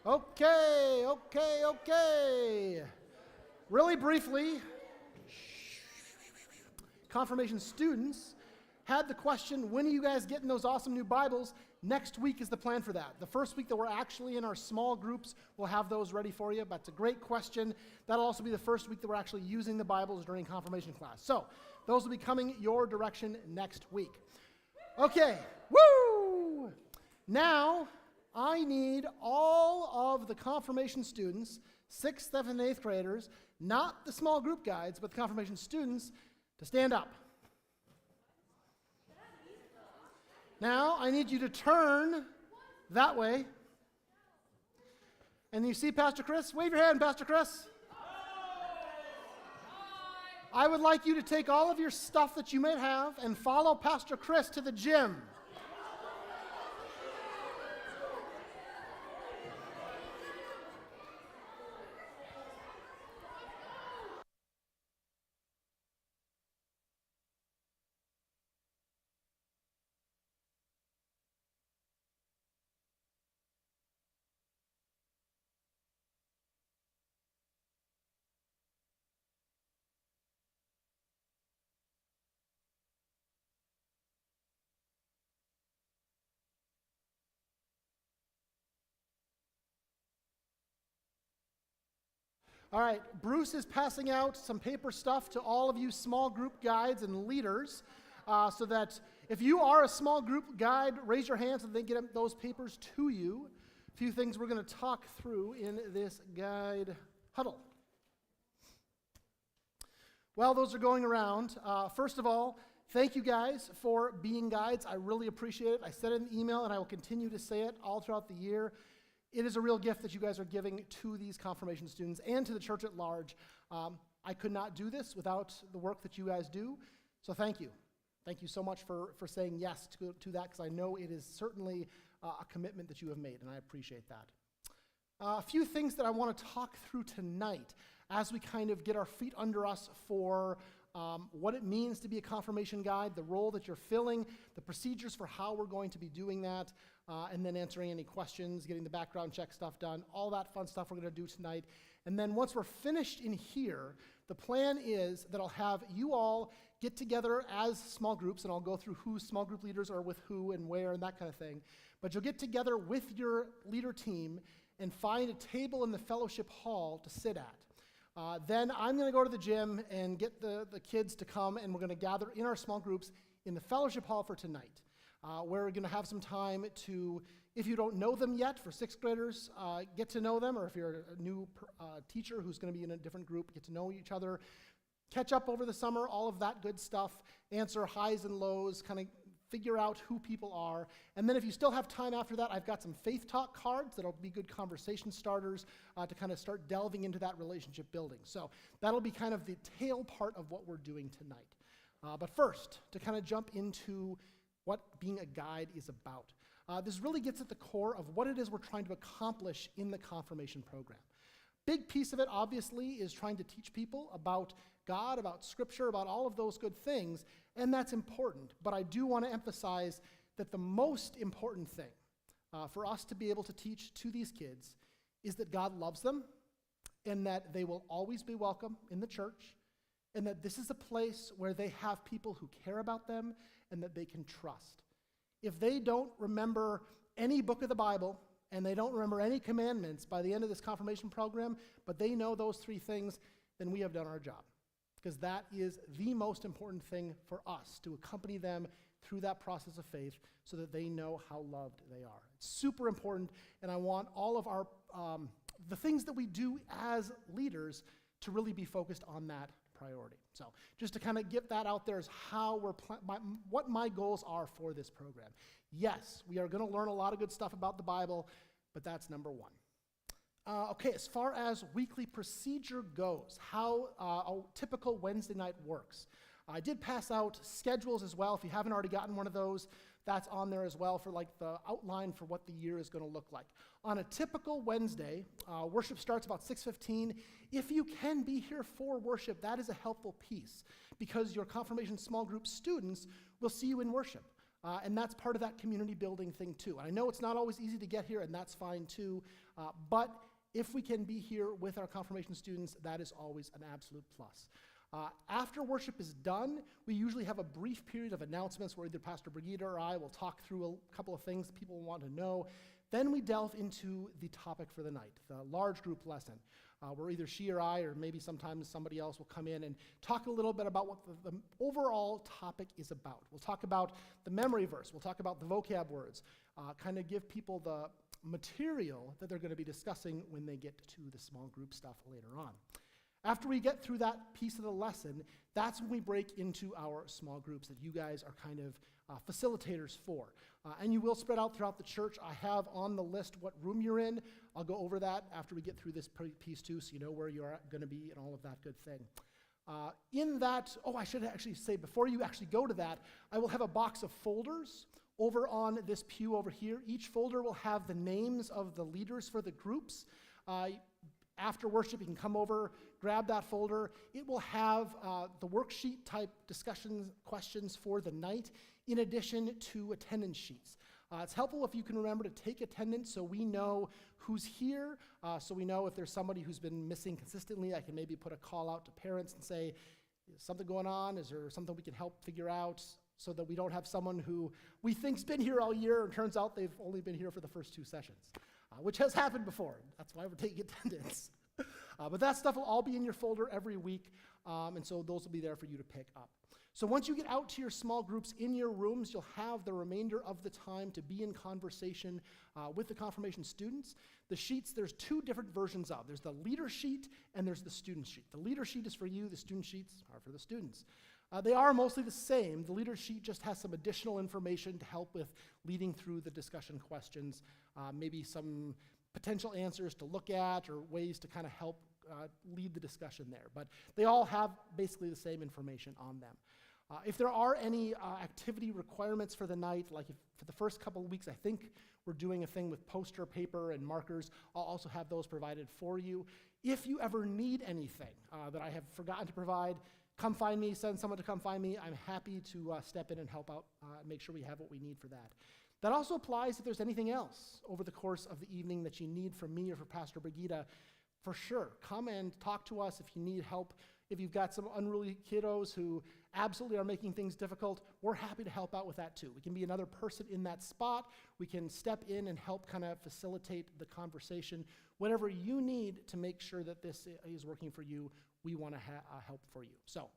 Okay. Really briefly, confirmation students had the question, when are you guys getting those awesome new Bibles? Next week is the plan for that. The first week that we're actually in our small groups, we'll have those ready for you. But it's a great question. That'll also be the first week that we're actually using the Bibles during confirmation class. So those will be coming your direction next week. Okay, woo! Now, I need all of the confirmation students, 6th, 7th, and 8th graders, not the small group guides, but the confirmation students, to stand up. Now, I need you to turn that way. And you see Pastor Chris? Wave your hand, Pastor Chris. I would like you to take all of your stuff that you may have and follow Pastor Chris to the gym. All right, Bruce is passing out some paper stuff to all of you small group guides and leaders so that if you are a small group guide, raise your hand so they get those papers to you. A few things we're going to talk through in this guide huddle. While those are going around, first of all, thank you guys for being guides. I really appreciate it. I said it in the email and I will continue to say it all throughout the year. It is a real gift that you guys are giving to these confirmation students and to the church at large. I could not do this without the work that you guys do, so thank you. Thank you so much for saying yes to that, because I know it is certainly a commitment that you have made, and I appreciate that. A few things that I want to talk through tonight as we kind of get our feet under us for what it means to be a confirmation guide, the role that you're filling, the procedures for how we're going to be doing that, and then answering any questions, getting the background check stuff done, all that fun stuff we're going to do tonight. And then once we're finished in here, the plan is that I'll have you all get together as small groups, and I'll go through who small group leaders are with who and where and that kind of thing. But you'll get together with your leader team and find a table in the fellowship hall to sit at. Then I'm going to go to the gym and get the kids to come, and we're going to gather in our small groups in the fellowship hall for tonight. We're going to have some time to, if you don't know them yet, for 6th graders, get to know them, or if you're a new teacher who's going to be in a different group, get to know each other, catch up over the summer, all of that good stuff, answer highs and lows, kind of figure out who people are. And then if you still have time after that, I've got some faith talk cards that'll be good conversation starters to kind of start delving into that relationship building. So that'll be kind of the tail part of what we're doing tonight. But first, to kind of jump into what being a guide is about. This really gets at the core of what it is we're trying to accomplish in the confirmation program. Big piece of it, obviously, is trying to teach people about God, about Scripture, about all of those good things, and that's important. But I do want to emphasize that the most important thing for us to be able to teach to these kids is that God loves them, and that they will always be welcome in the church, and that this is a place where they have people who care about them and that they can trust. If they don't remember any book of the Bible and they don't remember any commandments by the end of this confirmation program, but they know those 3 things, then we have done our job. Because that is the most important thing for us, to accompany them through that process of faith so that they know how loved they are. It's super important, and I want all of our the things that we do as leaders to really be focused on that priority. So just to kind of get that out there is how we're what my goals are for this program. Yes, we are going to learn a lot of good stuff about the Bible, but that's number 1. Okay, as far as weekly procedure goes, how a typical Wednesday night works. I did pass out schedules as well. If you haven't already gotten one of those, that's on there as well for like the outline for what the year is going to look like. On a typical Wednesday, worship starts about 6:15. If you can be here for worship, that is a helpful piece because your confirmation small group students will see you in worship. And that's part of that community building thing too. And I know it's not always easy to get here, and that's fine too, but if we can be here with our confirmation students, that is always an absolute plus. After worship is done, we usually have a brief period of announcements where either Pastor Brigida or I will talk through a couple of things that people want to know. Then we delve into the topic for the night, the large group lesson, where either she or I, or maybe sometimes somebody else, will come in and talk a little bit about what the overall topic is about. We'll talk about the memory verse. We'll talk about the vocab words, kind of give people the material that they're going to be discussing when they get to the small group stuff later on. After we get through that piece of the lesson, that's when we break into our small groups that you guys are kind of facilitators for. And you will spread out throughout the church. I have on the list what room you're in. I'll go over that after we get through this piece too, so you know where you're going to be and all of that good thing. In that, I should actually say, before you actually go to that, I will have a box of folders over on this pew over here. Each folder will have the names of the leaders for the groups. After worship, you can come over, grab that folder. It will have the worksheet type discussion questions for the night, in addition to attendance sheets. It's helpful if you can remember to take attendance so we know who's here, so we know if there's somebody who's been missing consistently. I can maybe put a call out to parents and say, is something going on? Is there something we can help figure out, so that we don't have someone who we think's been here all year and turns out they've only been here for the first 2 sessions, which has happened before. That's why we're taking attendance. But that stuff will all be in your folder every week, and so those will be there for you to pick up. So once you get out to your small groups in your rooms, you'll have the remainder of the time to be in conversation with the confirmation students. The sheets, there's 2 different versions of. There's the leader sheet and there's the student sheet. The leader sheet is for you, the student sheets are for the students. They are mostly the same. The leader sheet just has some additional information to help with leading through the discussion questions, maybe some potential answers to look at or ways to kind of help lead the discussion there. But they all have basically the same information on them. If there are any activity requirements for the night, like for the first couple of weeks, I think we're doing a thing with poster paper and markers. I'll also have those provided for you. If you ever need anything that I have forgotten to provide, come find me, send someone to come find me. I'm happy to step in and help out and make sure we have what we need for that. That also applies if there's anything else over the course of the evening that you need from me or for Pastor Brigida. For sure, come and talk to us if you need help. If you've got some unruly kiddos who absolutely are making things difficult, we're happy to help out with that too. We can be another person in that spot. We can step in and help kind of facilitate the conversation. Whatever you need to make sure that this is working for you, we want to help for you. So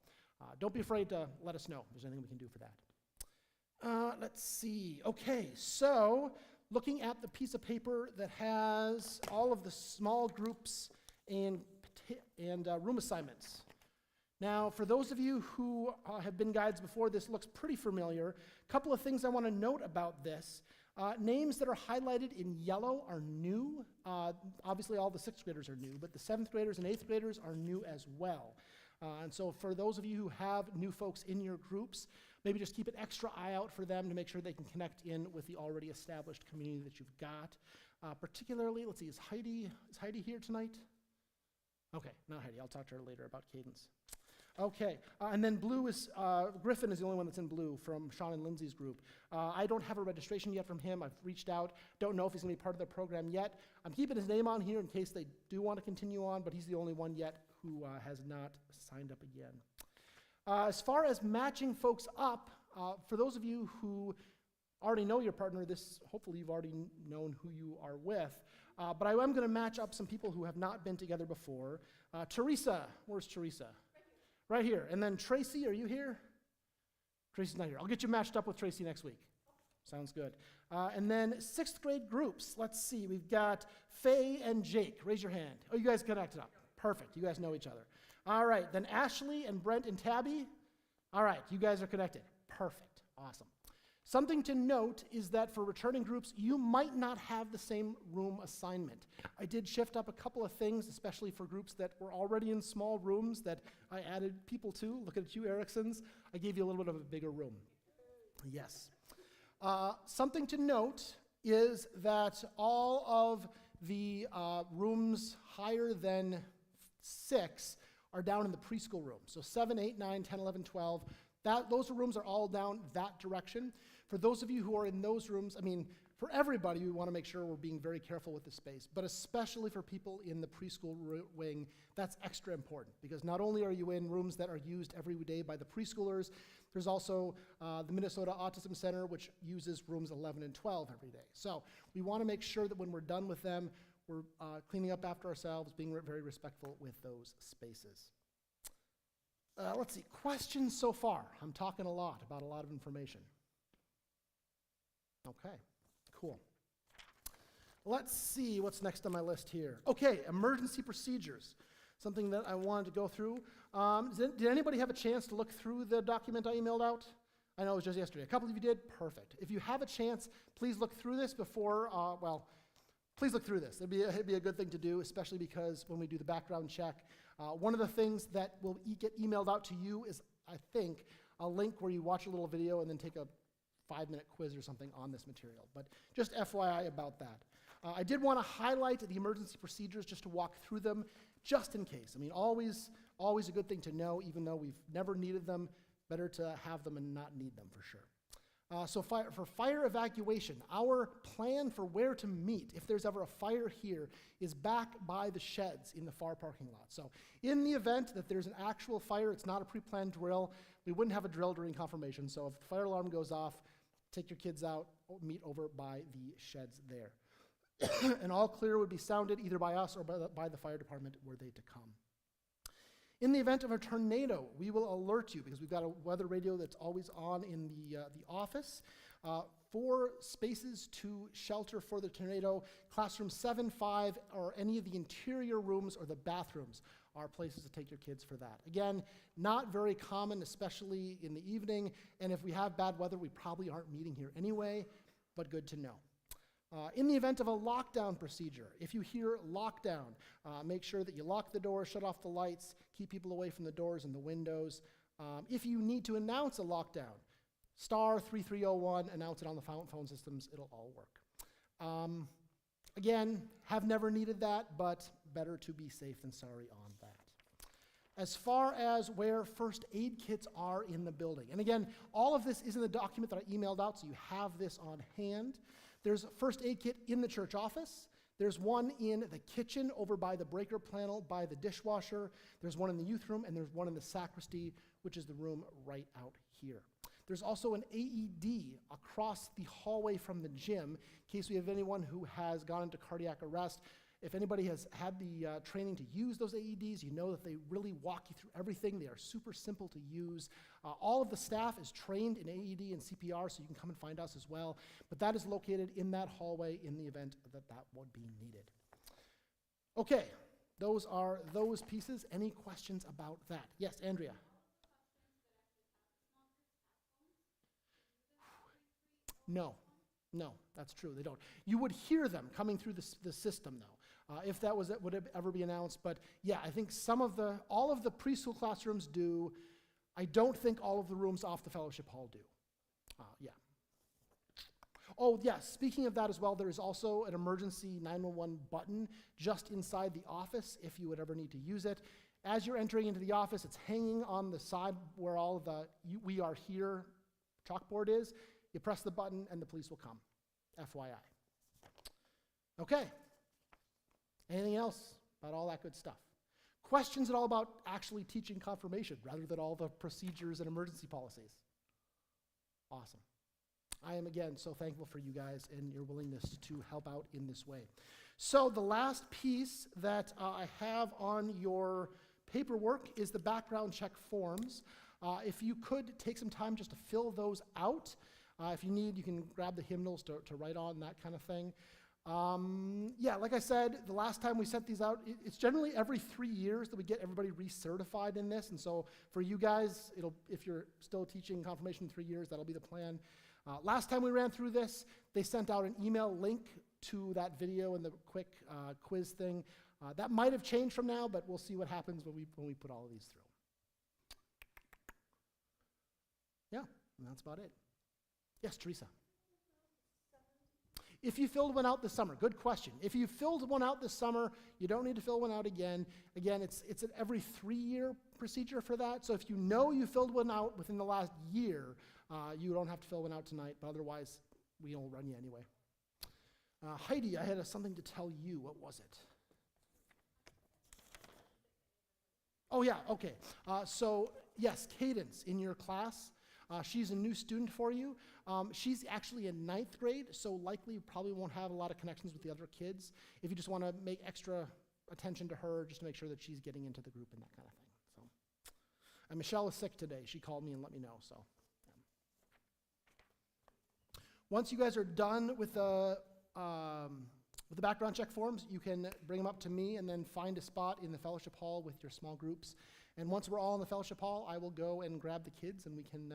don't be afraid to let us know if there's anything we can do for that. Let's see. Okay, so looking at the piece of paper that has all of the small groups and room assignments. Now, for those of you who have been guides before, this looks pretty familiar. A couple of things I want to note about this. Names that are highlighted in yellow are new. Obviously, all the 6th graders are new, but the 7th graders and 8th graders are new as well. And so for those of you who have new folks in your groups, maybe just keep an extra eye out for them to make sure they can connect in with the already established community that you've got. Particularly, let's see, is Heidi here tonight? Okay, not Heidi. I'll talk to her later about cadence. Okay, and then blue is, Griffin is the only one that's in blue from Sean and Lindsay's group. I don't have a registration yet from him. I've reached out. Don't know if he's going to be part of the program yet. I'm keeping his name on here in case they do want to continue on, but he's the only one yet who has not signed up again. As far as matching folks up, for those of you who already know your partner, hopefully you've already known who you are with, but I am going to match up some people who have not been together before. Teresa, where's Teresa? Right here. And then Tracy, are you here? Tracy's not here. I'll get you matched up with Tracy next week. Sounds good. And then 6th grade groups. Let's see. We've got Faye and Jake. Raise your hand. Oh, you guys connected up. Perfect. You guys know each other. All right. Then Ashley and Brent and Tabby. All right. You guys are connected. Perfect. Awesome. Something to note is that for returning groups, you might not have the same room assignment. I did shift up a couple of things, especially for groups that were already in small rooms that I added people to. Look at you, Ericksons. I gave you a little bit of a bigger room. Yes. Something to note is that all of the rooms higher than 6 are down in the preschool room. So 7, 8, 9, 10, 11, 12. Those rooms are all down that direction. For those of you who are in those rooms, I mean, for everybody, we want to make sure we're being very careful with the space, but especially for people in the preschool wing, that's extra important, because not only are you in rooms that are used every day by the preschoolers, there's also the Minnesota Autism Center, which uses rooms 11 and 12 every day. So we want to make sure that when we're done with them, we're cleaning up after ourselves, being very respectful with those spaces. Let's see, questions so far? I'm talking a lot about a lot of information. Okay, cool. Let's see what's next on my list here. Okay, emergency procedures, something that I wanted to go through. Did anybody have a chance to look through the document I emailed out? I know it was just yesterday. A couple of you did? Perfect. If you have a chance, please look through this before, please look through this. It'd be a good thing to do, especially because when we do the background check, one of the things that will get emailed out to you is, I think, a link where you watch a little video and then take a 5-minute quiz or something on this material. But just FYI about that. I did want to highlight the emergency procedures just to walk through them, just in case. I mean, always a good thing to know, even though we've never needed them. Better to have them and not need them for sure. So for fire evacuation, our plan for where to meet, if there's ever a fire here, is back by the sheds in the far parking lot. So in the event that there's an actual fire, it's not a pre-planned drill, we wouldn't have a drill during confirmation. So if the fire alarm goes off, take your kids out, meet over by the sheds there. And all clear would be sounded either by us or by the fire department were they to come. In the event of a tornado, we will alert you because we've got a weather radio that's always on in the office. 4 spaces to shelter for the tornado. Classroom 7, 5, or any of the interior rooms or the bathrooms are places to take your kids for that. Again, not very common, especially in the evening, and if we have bad weather, we probably aren't meeting here anyway, but good to know. In the event of a lockdown procedure, if you hear lockdown, make sure that you lock the doors, shut off the lights, keep people away from the doors and the windows. If you need to announce a lockdown, star 3301, announce it on the phone systems, it'll all work. Again, have never needed that, but better to be safe than sorry on that. As far as where first aid kits are in the building, and again, all of this is in the document that I emailed out, so you have this on hand. There's a first aid kit in the church office. There's one in the kitchen over by the breaker panel by the dishwasher. There's one in the youth room, and there's one in the sacristy, which is the room right out here. There's also an AED across the hallway from the gym in case we have anyone who has gone into cardiac arrest. If anybody has had the training to use those AEDs, you know that they really walk you through everything. They are super simple to use. All of the staff is trained in AED and CPR, so you can come and find us as well. But that is located in that hallway in the event that that would be needed. Okay, those are those pieces. Any questions about that? Yes, Andrea. No, that's true. They don't. You would hear them coming through the system, though. If that would ever be announced. But yeah, I think all of the preschool classrooms do. I don't think all of the rooms off the fellowship hall do. Yeah. Oh, yes, speaking of that as well, there is also an emergency 911 button just inside the office if you would ever need to use it. As you're entering into the office, it's hanging on the side where all of the "we are here" chalkboard is. You press the button and the police will come. FYI. Okay. Anything else about all that good stuff? Questions at all about actually teaching confirmation rather than all the procedures and emergency policies? Awesome. I am, again, so thankful for you guys and your willingness to help out in this way. So the last piece that I have on your paperwork is the background check forms. If you could take some time just to fill those out. If you need, you can grab the hymnals to write on, that kind of thing. Yeah, like I said, the last time we sent these out, it's generally every 3 years that we get everybody recertified in this. And so for you guys, if you're still teaching confirmation in 3 years, that'll be the plan. Last time we ran through this, they sent out an email link to that video and the quick quiz thing. That might have changed from now, but we'll see what happens when we put all of these through. Yeah, and that's about it. Yes, Teresa. If you filled one out this summer, good question. If you filled one out this summer, you don't need to fill one out again. Again, it's an every 3-year procedure for that. So if you know you filled one out within the last year, You don't have to fill one out tonight, but otherwise, we'll run you anyway. Heidi, I had something to tell you. What was it? Oh, yeah, okay. So, yes, Cadence in your class. She's a new student for you. She's actually in 9th grade, so likely you probably won't have a lot of connections with the other kids. If you just want to make extra attention to her, just to make sure that she's getting into the group and that kind of thing. So, and Michelle is sick today. She called me and let me know. So, yeah. Once you guys are done with the background check forms, you can bring them up to me and then find a spot in the fellowship hall with your small groups. And once we're all in the fellowship hall, I will go and grab the kids and we can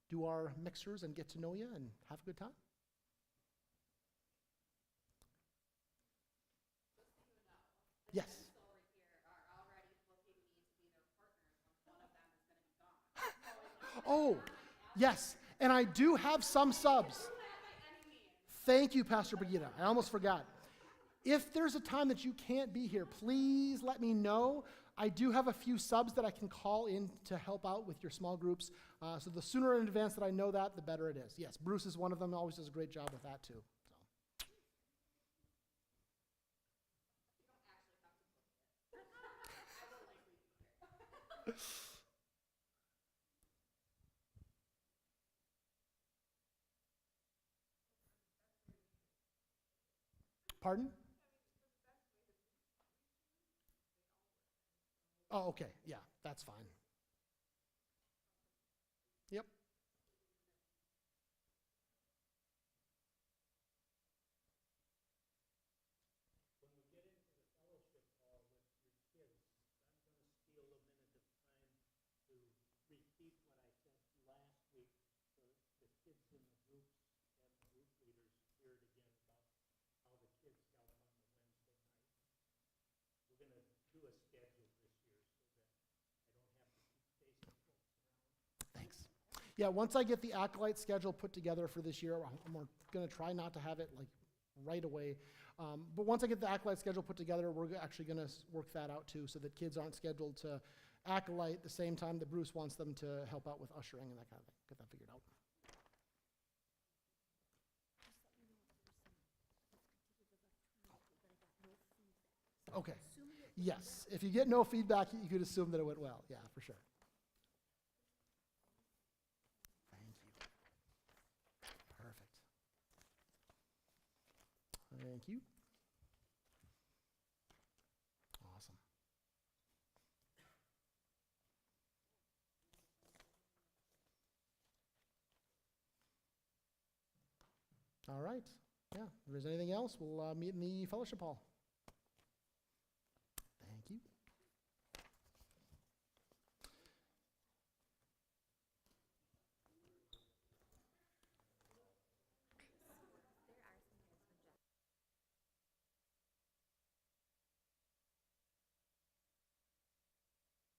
do our mixers and get to know you and have a good time. Yes. Oh, yes. And I do have some subs. Thank you, Pastor Brigitte. I almost forgot. If there's a time that you can't be here, please let me know. I do have a few subs that I can call in to help out with your small groups. So the sooner in advance that I know that, the better it is. Yes, Bruce is one of them. Always does a great job with that too. So. Pardon? Oh, okay. Yeah, that's fine. Yep. When we get into the fellowship hall with your kids, I'm going to steal a minute of time to repeat what I said last week so the kids in the groups and the group leaders hear it again about how the kids help on the Wednesday night. We're going to do a schedule this year so that I don't have to keep chasing folks around. Thanks. Yeah, once I get the Acolyte schedule put together for this year, I'm going to try not to have it like right away. But once I get the Acolyte schedule put together, we're actually going to work that out too so that kids aren't scheduled to Acolyte the same time that Bruce wants them to help out with ushering and that kind of thing. Get that figured out. Okay. Yes. If you get no feedback, you could assume that it went well. Yeah, for sure. Thank you. Perfect. Thank you. Awesome. All right. Yeah. If there's anything else, we'll meet in the fellowship hall.